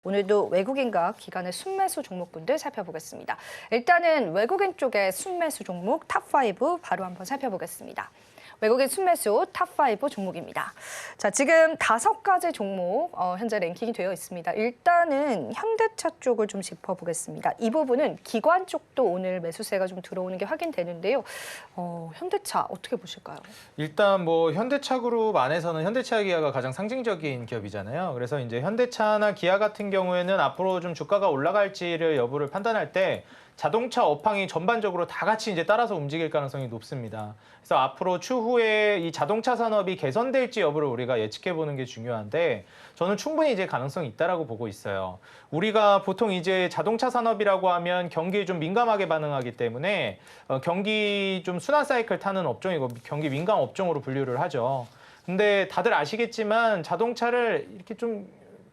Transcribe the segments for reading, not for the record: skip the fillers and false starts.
오늘도 외국인과 기관의 순매수 종목군들 살펴보겠습니다. 일단은 외국인 쪽의 순매수 종목 탑5 바로 한번 살펴보겠습니다. 외국인 순매수 탑5 종목입니다. 자, 지금 5가지 종목 현재 랭킹이 되어 있습니다. 일단은 현대차 쪽을 좀 짚어보겠습니다. 이 부분은 기관 쪽도 오늘 매수세가 좀 들어오는 게 확인되는데요. 현대차 어떻게 보실까요? 일단 뭐 현대차 그룹 안에서는 현대차 기아가 가장 상징적인 기업이잖아요. 그래서 이제 현대차나 기아 같은 경우에는 앞으로 좀 주가가 올라갈지를 여부를 판단할 때 자동차 업황이 전반적으로 다 같이 이제 따라서 움직일 가능성이 높습니다. 그래서 앞으로 추후에 이 자동차 산업이 개선될지 여부를 우리가 예측해 보는 게 중요한데 저는 충분히 이제 가능성이 있다라고 보고 있어요. 우리가 보통 이제 자동차 산업이라고 하면 경기에 좀 민감하게 반응하기 때문에 경기 좀 순환 사이클 타는 업종이고 경기 민감 업종으로 분류를 하죠. 근데 다들 아시겠지만 자동차를 이렇게 좀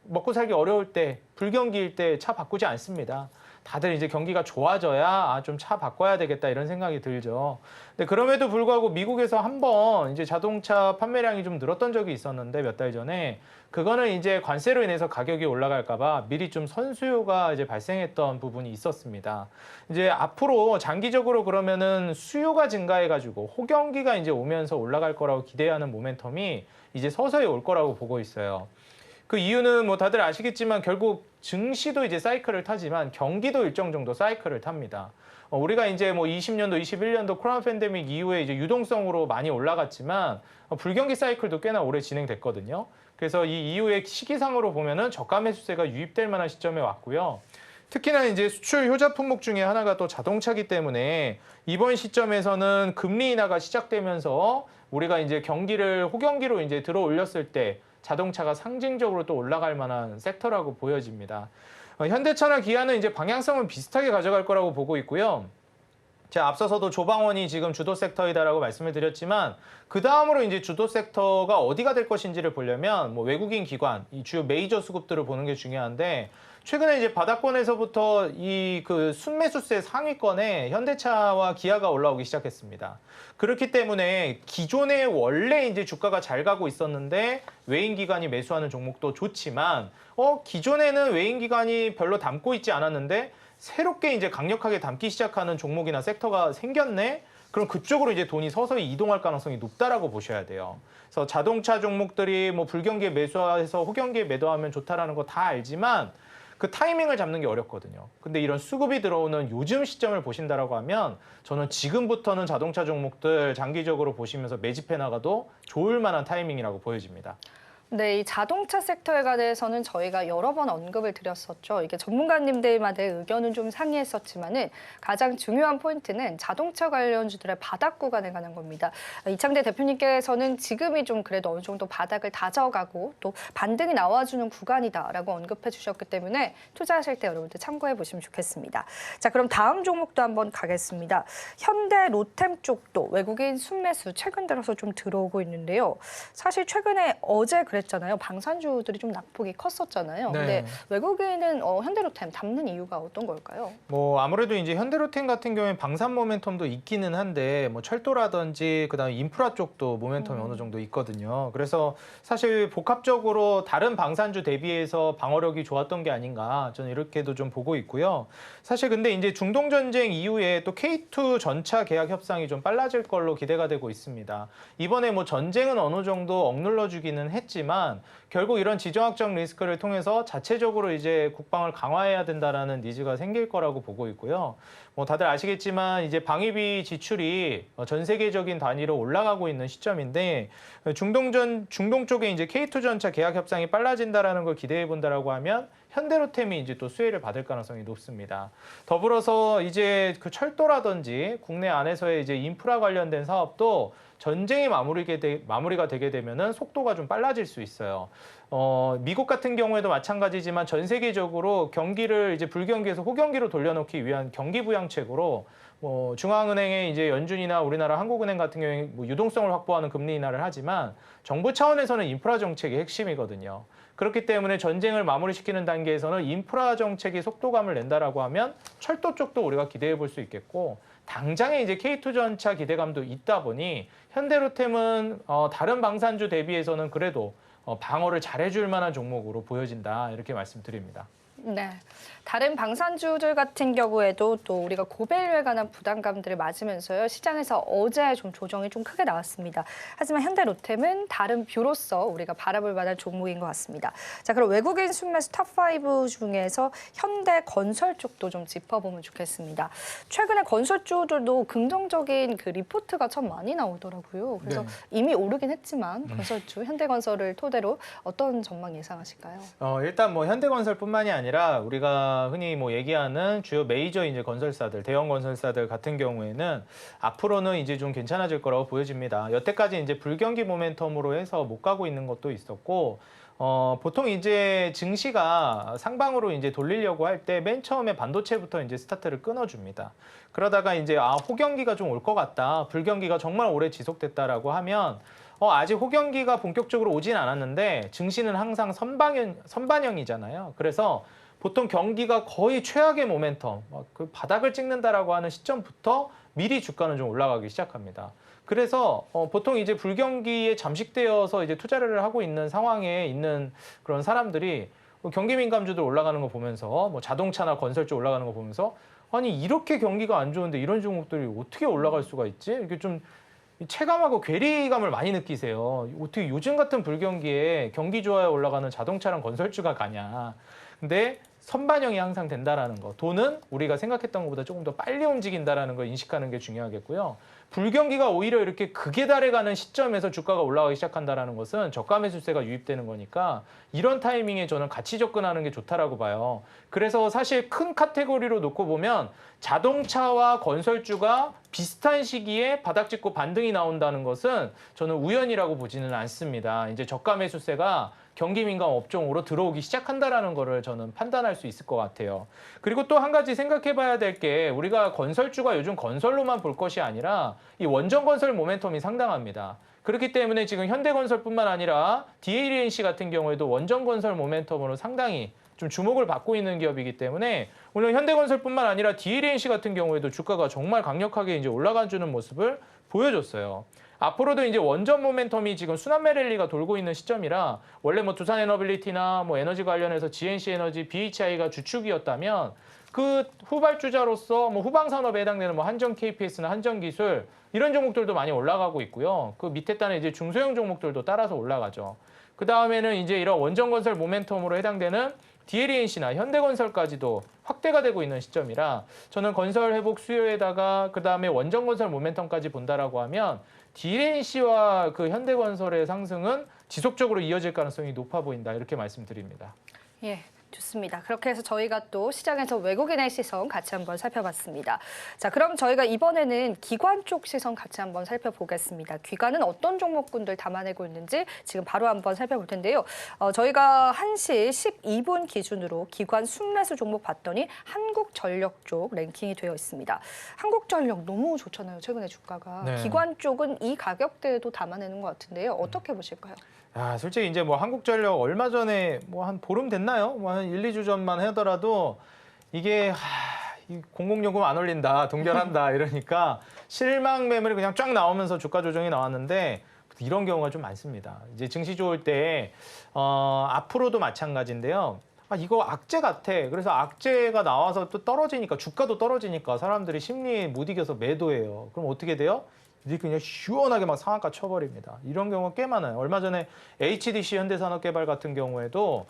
먹고 살기 어려울 때, 불경기일 때 차 바꾸지 않습니다. 다들 이제 경기가 좋아져야 좀 차 바꿔야 되겠다 이런 생각이 들죠. 근데 그럼에도 불구하고 미국에서 한번 이제 자동차 판매량이 좀 늘었던 적이 있었는데 몇 달 전에 그거는 이제 관세로 인해서 가격이 올라갈까 봐 미리 좀 선수요가 이제 발생했던 부분이 있었습니다. 이제 앞으로 장기적으로 그러면은 수요가 증가해 가지고 호경기가 이제 오면서 올라갈 거라고 기대하는 모멘텀이 이제 서서히 올 거라고 보고 있어요. 그 이유는 뭐 다들 아시겠지만 결국 증시도 이제 사이클을 타지만 경기도 일정 정도 사이클을 탑니다. 우리가 이제 뭐 20년도, 21년도 코로나 팬데믹 이후에 이제 유동성으로 많이 올라갔지만 불경기 사이클도 꽤나 오래 진행됐거든요. 그래서 이 이후에 시기상으로 보면은 저가 매수세가 유입될 만한 시점에 왔고요. 특히나 이제 수출 효자 품목 중에 하나가 또 자동차기 때문에 이번 시점에서는 금리 인하가 시작되면서 우리가 이제 경기를 호경기로 이제 들어 올렸을 때 자동차가 상징적으로 또 올라갈 만한 섹터라고 보여집니다. 현대차나 기아는 이제 방향성은 비슷하게 가져갈 거라고 보고 있고요. 제가 앞서서도 조방원이 지금 주도 섹터이다라고 말씀을 드렸지만 그 다음으로 이제 주도 섹터가 어디가 될 것인지를 보려면 뭐 외국인 기관, 이 주요 메이저 수급들을 보는 게 중요한데 최근에 이제 바닥권에서부터 이 그 순매수세 상위권에 현대차와 기아가 올라오기 시작했습니다. 그렇기 때문에 기존에 원래 이제 주가가 잘 가고 있었는데 외인 기관이 매수하는 종목도 좋지만 기존에는 외인 기관이 별로 담고 있지 않았는데 새롭게 이제 강력하게 담기 시작하는 종목이나 섹터가 생겼네? 그럼 그쪽으로 이제 돈이 서서히 이동할 가능성이 높다라고 보셔야 돼요. 그래서 자동차 종목들이 뭐 불경기에 매수해서 호경기에 매도하면 좋다라는 거 다 알지만 그 타이밍을 잡는 게 어렵거든요. 근데 이런 수급이 들어오는 요즘 시점을 보신다라고 하면 저는 지금부터는 자동차 종목들 장기적으로 보시면서 매집해 나가도 좋을 만한 타이밍이라고 보여집니다. 네, 이 자동차 섹터에 관해서는 저희가 여러 번 언급을 드렸었죠. 이게 전문가님들마다의 의견은 좀 상이했었지만은 가장 중요한 포인트는 자동차 관련주들의 바닥 구간에 관한 겁니다. 이창대 대표님께서는 지금이 좀 그래도 어느 정도 바닥을 다져가고 또 반등이 나와주는 구간이다라고 언급해 주셨기 때문에 투자하실 때 여러분들 참고해 보시면 좋겠습니다. 자, 그럼 다음 종목도 한번 가겠습니다. 현대 로템 쪽도 외국인 순매수 최근 들어서 좀 들어오고 있는데요. 사실 최근에 어제 그랬잖아요. 방산주들이 좀 낙폭이 컸었잖아요. 네. 근데 외국인은 현대로템 담는 이유가 어떤 걸까요? 뭐 아무래도 이제 현대로템 같은 경우에 방산 모멘텀도 있기는 한데 뭐 철도라든지 그다음에 인프라 쪽도 모멘텀이 어느 정도 있거든요. 그래서 사실 복합적으로 다른 방산주 대비해서 방어력이 좋았던 게 아닌가 저는 이렇게도 좀 보고 있고요. 사실 근데 이제 중동 전쟁 이후에 또 K2 전차 계약 협상이 좀 빨라질 걸로 기대가 되고 있습니다. 이번에 뭐 전쟁은 어느 정도 억눌러 주기는 했지만 결국 이런 지정학적 리스크를 통해서 자체적으로 이제 국방을 강화해야 된다라는 니즈가 생길 거라고 보고 있고요. 뭐 다들 아시겠지만 이제 방위비 지출이 전 세계적인 단위로 올라가고 있는 시점인데 중동 쪽에 이제 K2 전차 계약 협상이 빨라진다라는 걸 기대해 본다라고 하면 현대로템이 이제 또 수혜를 받을 가능성이 높습니다. 더불어서 이제 그 철도라든지 국내 안에서의 이제 인프라 관련된 사업도 전쟁이 마무리가 되게 되면은 속도가 좀 빨라질 수 있어요. 미국 같은 경우에도 마찬가지지만 전 세계적으로 경기를 이제 불경기에서 호경기로 돌려놓기 위한 경기 부양책으로 뭐 중앙은행의 이제 연준이나 우리나라 한국은행 같은 경우에 뭐 유동성을 확보하는 금리 인하를 하지만 정부 차원에서는 인프라 정책이 핵심이거든요. 그렇기 때문에 전쟁을 마무리시키는 단계에서는 인프라 정책이 속도감을 낸다라고 하면 철도 쪽도 우리가 기대해 볼 수 있겠고 당장에 이제 K2 전차 기대감도 있다 보니 현대로템은 다른 방산주 대비해서는 그래도 방어를 잘해줄 만한 종목으로 보여진다 이렇게 말씀드립니다. 네. 다른 방산주들 같은 경우에도 또 우리가 고밸류에 관한 부담감들을 맞으면서요. 시장에서 어제 좀 조정이 좀 크게 나왔습니다. 하지만 현대로템은 다른 뷰로서 우리가 바라볼 만한 종목인 것 같습니다. 자, 그럼 외국인 순매수 탑5 중에서 현대건설 쪽도 좀 짚어보면 좋겠습니다. 최근에 건설주들도 긍정적인 그 리포트가 참 많이 나오더라고요. 그래서 네. 이미 오르긴 했지만 건설주, 현대건설을 토대로 어떤 전망 예상하실까요? 일단 뭐 현대건설뿐만이 아니라 우리가 흔히 뭐 얘기하는 주요 메이저 이제 건설사들, 대형 건설사들 같은 경우에는 앞으로는 이제 좀 괜찮아질 거라고 보여집니다. 여태까지 이제 불경기 모멘텀으로 해서 못 가고 있는 것도 있었고, 보통 이제 증시가 상방으로 이제 돌리려고 할 때 맨 처음에 반도체부터 이제 스타트를 끊어줍니다. 그러다가 이제 호경기가 좀 올 것 같다, 불경기가 정말 오래 지속됐다라고 하면 아직 호경기가 본격적으로 오진 않았는데 증시는 항상 선반영이잖아요. 그래서 보통 경기가 거의 최악의 모멘텀, 그 바닥을 찍는다라고 하는 시점부터 미리 주가는 좀 올라가기 시작합니다. 그래서 보통 이제 불경기에 잠식되어서 이제 투자를 하고 있는 상황에 있는 그런 사람들이 경기 민감주들 올라가는 거 보면서 뭐 자동차나 건설 쪽 올라가는 거 보면서 아니 이렇게 경기가 안 좋은데 이런 종목들이 어떻게 올라갈 수가 있지? 이렇게 좀 체감하고 괴리감을 많이 느끼세요. 어떻게 요즘 같은 불경기에 경기 좋아야 올라가는 자동차랑 건설주가 가냐. 근데 선반영이 항상 된다라는 거. 돈은 우리가 생각했던 것보다 조금 더 빨리 움직인다라는 걸 인식하는 게 중요하겠고요. 불경기가 오히려 이렇게 극에 달해가는 시점에서 주가가 올라가기 시작한다라는 것은 저가 매수세가 유입되는 거니까 이런 타이밍에 저는 같이 접근하는 게 좋다라고 봐요. 그래서 사실 큰 카테고리로 놓고 보면 자동차와 건설주가 비슷한 시기에 바닥 찍고 반등이 나온다는 것은 저는 우연이라고 보지는 않습니다. 이제 저가 매수세가 경기 민감 업종으로 들어오기 시작한다라는 거를 저는 판단할 수 있을 것 같아요. 그리고 또 한 가지 생각해 봐야 될 게 우리가 건설주가 요즘 건설로만 볼 것이 아니라 이 원전 건설 모멘텀이 상당합니다. 그렇기 때문에 지금 현대건설뿐만 아니라 DLNC 같은 경우에도 원전 건설 모멘텀으로 상당히 좀 주목을 받고 있는 기업이기 때문에 오늘 현대건설뿐만 아니라 DLNC 같은 경우에도 주가가 정말 강력하게 이제 올라가주는 모습을 보여줬어요. 앞으로도 이제 원전 모멘텀이 지금 순환매 랠리가 돌고 있는 시점이라 원래 뭐 두산에너빌리티나 뭐 에너지 관련해서 GNC 에너지, BHI가 주축이었다면 그 후발주자로서 뭐 후방 산업에 해당되는 뭐 한전 KPS나 한전 기술 이런 종목들도 많이 올라가고 있고요. 그 밑에 단에 이제 중소형 종목들도 따라서 올라가죠. 그 다음에는 이제 이런 원전 건설 모멘텀으로 해당되는 DLNC나 현대건설까지도 확대가 되고 있는 시점이라 저는 건설 회복 수요에다가 그 다음에 원전 건설 모멘텀까지 본다라고 하면 DLNC와 그 현대건설의 상승은 지속적으로 이어질 가능성이 높아 보인다 이렇게 말씀드립니다. 예. 좋습니다. 그렇게 해서 저희가 또 시장에서 외국인의 시선 같이 한번 살펴봤습니다. 자, 그럼 저희가 이번에는 기관 쪽 시선 같이 한번 살펴보겠습니다. 기관은 어떤 종목군들 담아내고 있는지 지금 바로 한번 살펴볼 텐데요. 저희가 1시 12분 기준으로 기관 순매수 종목 봤더니 한국전력 쪽 랭킹이 되어 있습니다. 한국전력 너무 좋잖아요. 최근에 주가가. 네. 기관 쪽은 이 가격대에도 담아내는 것 같은데요. 어떻게 보실까요? 솔직히 이제 뭐 한국전력 얼마 전에 뭐 한 보름 됐나요? 뭐 한 1, 2주 전만 하더라도 이게 이 공공요금 안 올린다, 동결한다 이러니까 실망 매물이 그냥 쫙 나오면서 주가 조정이 나왔는데 이런 경우가 좀 많습니다. 이제 증시 좋을 때 앞으로도 마찬가지인데요. 이거 악재 같아. 그래서 악재가 나와서 또 떨어지니까 주가도 떨어지니까 사람들이 심리에 못 이겨서 매도해요. 그럼 어떻게 돼요? 이제 그냥 시원하게 막 상한가 쳐버립니다. 이런 경우가 꽤 많아요. 얼마 전에 HDC 현대산업개발 같은 경우에도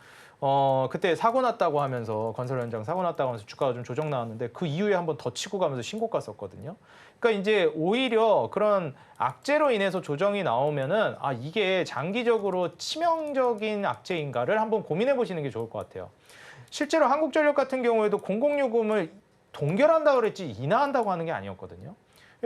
그때 사고 났다고 하면서 건설 현장 사고 났다고 하면서 주가가 좀 조정 나왔는데 그 이후에 한번 더 치고 가면서 신고가 썼거든요. 그러니까 이제 오히려 그런 악재로 인해서 조정이 나오면은 이게 장기적으로 치명적인 악재인가를 한번 고민해 보시는 게 좋을 것 같아요. 실제로 한국전력 같은 경우에도 공공요금을 동결한다고 그랬지 인하한다고 하는 게 아니었거든요.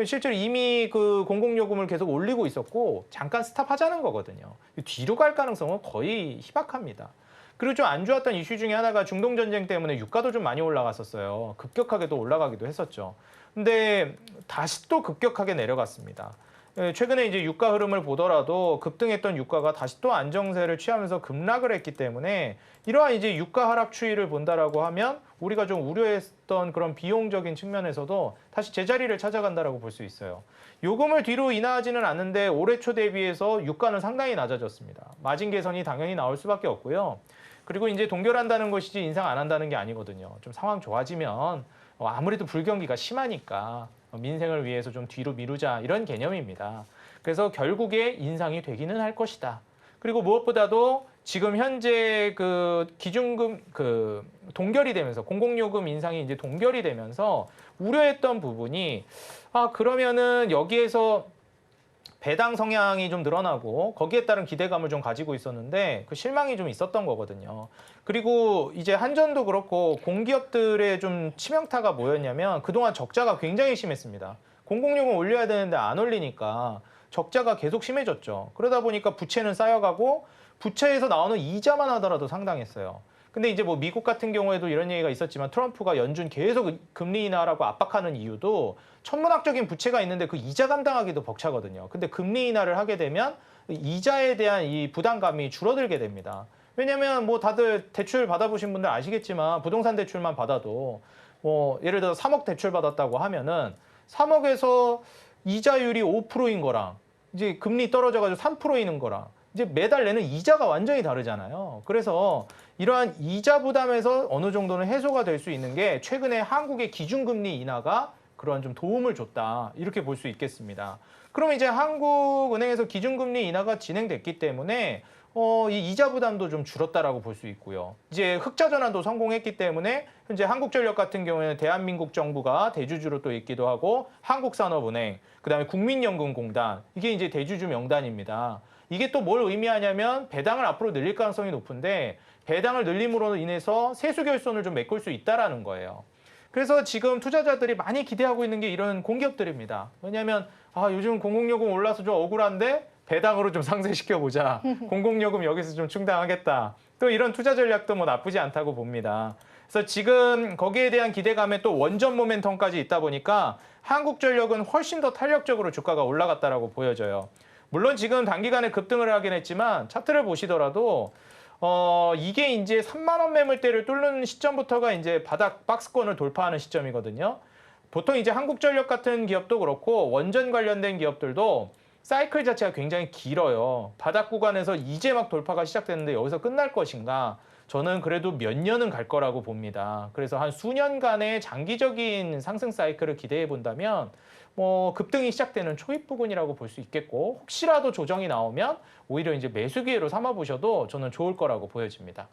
실제로 이미 그 공공요금을 계속 올리고 있었고 잠깐 스탑하자는 거거든요. 뒤로 갈 가능성은 거의 희박합니다. 그리고 좀 안 좋았던 이슈 중에 하나가 중동전쟁 때문에 유가도 좀 많이 올라갔었어요. 급격하게 또 올라가기도 했었죠. 근데 다시 또 급격하게 내려갔습니다. 최근에 이제 유가 흐름을 보더라도 급등했던 유가가 다시 또 안정세를 취하면서 급락을 했기 때문에 이러한 이제 유가 하락 추이를 본다라고 하면 우리가 좀 우려했던 그런 비용적인 측면에서도 다시 제자리를 찾아간다라고 볼 수 있어요. 요금을 뒤로 인하하지는 않는데 올해 초 대비해서 유가는 상당히 낮아졌습니다. 마진 개선이 당연히 나올 수밖에 없고요. 그리고 이제 동결한다는 것이지 인상 안 한다는 게 아니거든요. 좀 상황 좋아지면 아무래도 불경기가 심하니까 민생을 위해서 좀 뒤로 미루자 이런 개념입니다. 그래서 결국에 인상이 되기는 할 것이다. 그리고 무엇보다도 지금 현재 그 기준금 동결이 되면서 공공요금 인상이 이제 동결이 되면서 우려했던 부분이 그러면은 여기에서 배당 성향이 좀 늘어나고 거기에 따른 기대감을 좀 가지고 있었는데 그 실망이 좀 있었던 거거든요. 그리고 이제 한전도 그렇고 공기업들의 좀 치명타가 뭐였냐면 그동안 적자가 굉장히 심했습니다. 공공요금 올려야 되는데 안 올리니까 적자가 계속 심해졌죠. 그러다 보니까 부채는 쌓여가고 부채에서 나오는 이자만 하더라도 상당했어요. 근데 이제 뭐 미국 같은 경우에도 이런 얘기가 있었지만 트럼프가 연준 계속 금리 인하라고 압박하는 이유도 천문학적인 부채가 있는데 그 이자 감당하기도 벅차거든요. 근데 금리 인하를 하게 되면 이자에 대한 이 부담감이 줄어들게 됩니다. 왜냐면 뭐 다들 대출 받아보신 분들 아시겠지만 부동산 대출만 받아도 뭐 예를 들어 3억 대출 받았다고 하면은 3억에서 이자율이 5%인 거랑 이제 금리 떨어져가지고 3%인 거랑 이제 매달 내는 이자가 완전히 다르잖아요. 그래서 이러한 이자 부담에서 어느 정도는 해소가 될 수 있는 게 최근에 한국의 기준금리 인하가 그런 좀 도움을 줬다. 이렇게 볼 수 있겠습니다. 그럼 이제 한국은행에서 기준금리 인하가 진행됐기 때문에 이 이자 부담도 좀 줄었다라고 볼 수 있고요. 이제 흑자 전환도 성공했기 때문에 현재 한국전력 같은 경우에는 대한민국 정부가 대주주로 또 있기도 하고 한국산업은행, 그다음에 국민연금공단 이게 이제 대주주 명단입니다. 이게 또 뭘 의미하냐면 배당을 앞으로 늘릴 가능성이 높은데 배당을 늘림으로 인해서 세수 결손을 좀 메꿀 수 있다라는 거예요. 그래서 지금 투자자들이 많이 기대하고 있는 게 이런 공기업들입니다. 왜냐하면 요즘 공공요금 올라서 좀 억울한데 배당으로 좀 상쇄시켜보자. 공공요금 여기서 좀 충당하겠다. 또 이런 투자 전략도 뭐 나쁘지 않다고 봅니다. 그래서 지금 거기에 대한 기대감에 또 원전 모멘텀까지 있다 보니까 한국전력은 훨씬 더 탄력적으로 주가가 올라갔다라고 보여져요. 물론 지금 단기간에 급등을 하긴 했지만 차트를 보시더라도 이게 이제 3만 원 매물대를 뚫는 시점부터가 이제 바닥 박스권을 돌파하는 시점이거든요. 보통 이제 한국전력 같은 기업도 그렇고 원전 관련된 기업들도 사이클 자체가 굉장히 길어요. 바닥 구간에서 이제 막 돌파가 시작됐는데 여기서 끝날 것인가? 저는 그래도 몇 년은 갈 거라고 봅니다. 그래서 한 수년간의 장기적인 상승 사이클을 기대해 본다면 뭐 급등이 시작되는 초입 부근이라고 볼 수 있겠고 혹시라도 조정이 나오면 오히려 이제 매수 기회로 삼아 보셔도 저는 좋을 거라고 보여집니다.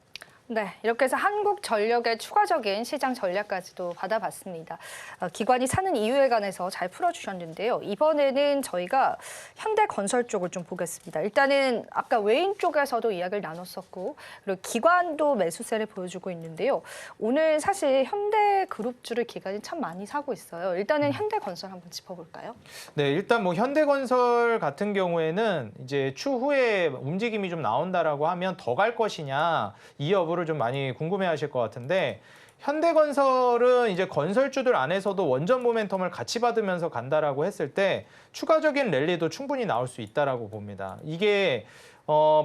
네, 이렇게 해서 한국전력의 추가적인 시장 전략까지도 받아봤습니다. 기관이 사는 이유에 관해서 잘 풀어주셨는데요. 이번에는 저희가 현대건설 쪽을 좀 보겠습니다. 일단은 아까 외인 쪽에서도 이야기를 나눴었고 그리고 기관도 매수세를 보여주고 있는데요. 오늘 사실 현대그룹주를 기관이 참 많이 사고 있어요. 일단은 현대건설 한번 짚어볼까요? 네, 일단 뭐 현대건설 같은 경우에는 이제 추후에 움직임이 좀 나온다라고 하면 더 갈 것이냐 이 여부를 좀 많이 궁금해하실 것 같은데 현대건설은 이제 건설주들 안에서도 원전 모멘텀을 같이 받으면서 간다라고 했을 때 추가적인 랠리도 충분히 나올 수 있다라고 봅니다. 이게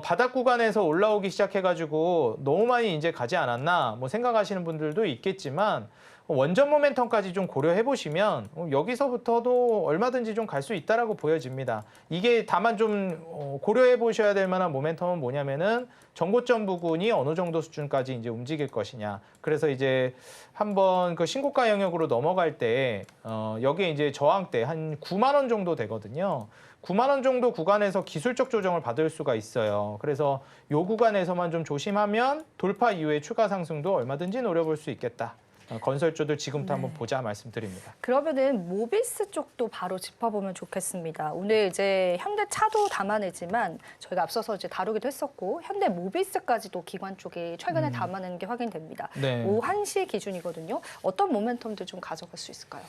바닥 구간에서 올라오기 시작해가지고 너무 많이 이제 가지 않았나 뭐 생각하시는 분들도 있겠지만 원전 모멘텀까지 좀 고려해 보시면 여기서부터도 얼마든지 좀 갈 수 있다라고 보여집니다. 이게 다만 좀 고려해 보셔야 될 만한 모멘텀은 뭐냐면은 전고점 부근이 어느 정도 수준까지 이제 움직일 것이냐. 그래서 이제 한번 그 신고가 영역으로 넘어갈 때 여기에 이제 저항대 한 9만 원 정도 되거든요. 9만 원 정도 구간에서 기술적 조정을 받을 수가 있어요. 그래서 이 구간에서만 좀 조심하면 돌파 이후에 추가 상승도 얼마든지 노려볼 수 있겠다. 건설주들 지금부터 한번 보자 말씀드립니다. 그러면은 모비스 쪽도 바로 짚어보면 좋겠습니다. 오늘 이제 현대차도 담아내지만 저희가 앞서서 이제 다루기도 했었고 현대 모비스까지도 기관 쪽에 최근에 담아내는 게 확인됩니다. 네. 오후 1시 기준이거든요. 어떤 모멘텀들 좀 가져갈 수 있을까요?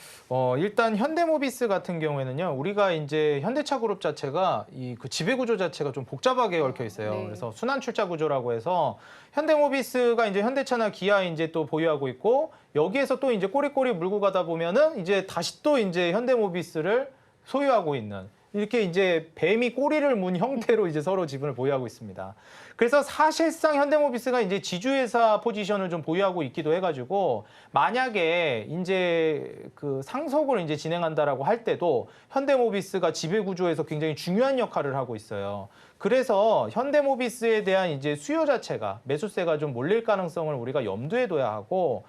일단 현대모비스 같은 경우에는요, 우리가 이제 현대차 그룹 자체가 그 지배 구조 자체가 좀 복잡하게 얽혀 있어요. 네. 그래서 순환 출자 구조라고 해서 현대모비스가 이제 현대차나 기아 이제 또 보유하고 있고 여기에서 또 이제 꼬리꼬리 물고 가다 보면은 이제 다시 또 이제 현대모비스를 소유하고 있는 이렇게 이제 뱀이 꼬리를 문 형태로 이제 서로 지분을 보유하고 있습니다. 그래서 사실상 현대모비스가 이제 지주회사 포지션을 좀 보유하고 있기도 해가지고 만약에 이제 그 상속을 이제 진행한다라고 할 때도 현대모비스가 지배구조에서 굉장히 중요한 역할을 하고 있어요. 그래서 현대모비스에 대한 이제 수요 자체가 매수세가 좀 몰릴 가능성을 우리가 염두에 둬야 하고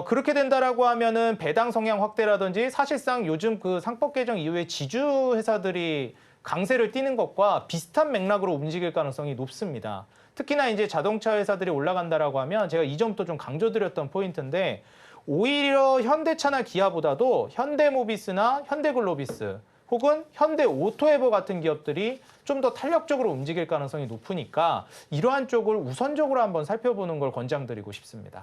그렇게 된다라고 하면은 배당 성향 확대라든지 사실상 요즘 그 상법 개정 이후에 지주 회사들이 강세를 띠는 것과 비슷한 맥락으로 움직일 가능성이 높습니다. 특히나 이제 자동차 회사들이 올라간다라고 하면 제가 이 점도 좀 강조드렸던 포인트인데 오히려 현대차나 기아보다도 현대모비스나 현대글로비스 혹은 현대오토에버 같은 기업들이 좀 더 탄력적으로 움직일 가능성이 높으니까 이러한 쪽을 우선적으로 한번 살펴보는 걸 권장드리고 싶습니다.